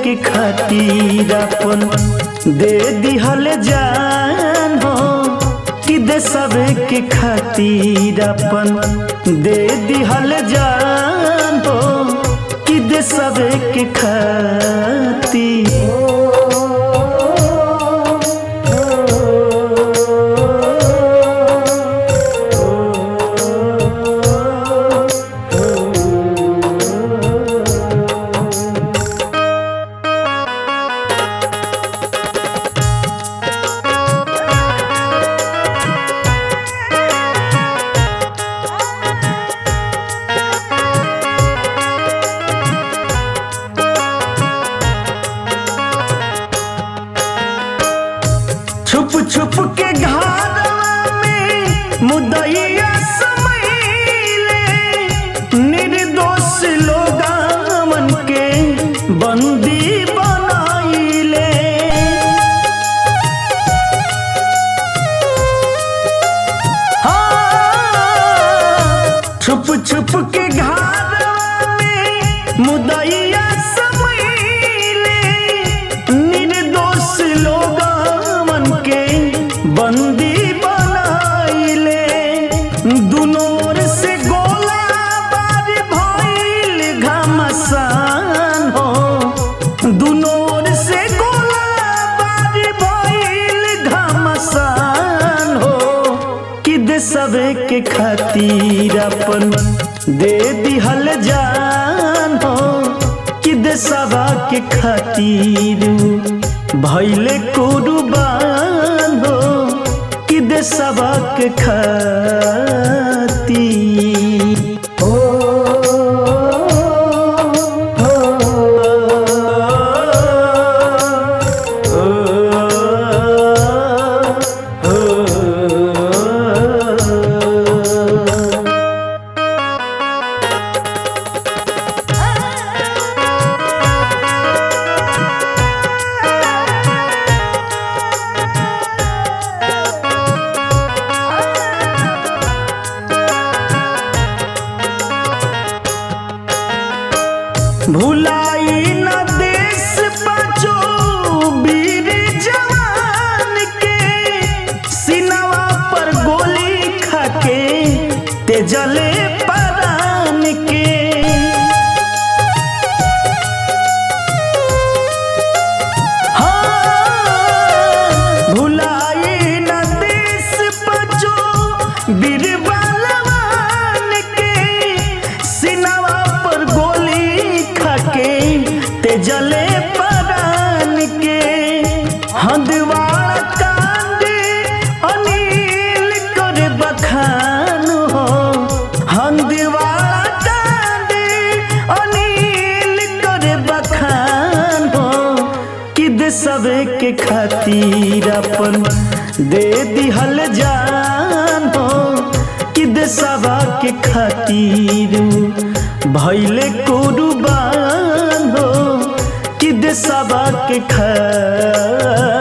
के खातिर अपन दे दिहल जान हो कि देशवे के खातिर अपन दे दिहल जान हो कि देशवे के खातिर। छुप छुप के घरवा में मुदैया समैले निर्दोष लोगन के बंदी बनाइले। छुप छुप के घरवा में मुदैया समैले निर्दोष लोगन के बंदी बनाइले। दुनों ओर से गोला बार भइल घमासान हो, दुनों ओर से गोला बार भइल घमासान हो कि देशवे के खातिर अपन दे दिहल जान हो कि देशवा के खातिर भइले कुर्बान हो कि देशवा के खातिर। भुलाई न देश पाछो वीर जवान के सिनवा पर गोली खाके तेजले परान के। हाँ भुलाई न देश पाछो वीर बलवान के सिनवा पर गोली के तेजले परान के। हंदवाड़ा कांड अनिल कर बखान हो, हंदवाड़ा कांड अनिल कर बखान हो कि देशवे के खातिर अपन दे दिहल जान हो कि देशवा के खातिर भइले कुर्बान हो कि देशवा के खातिर।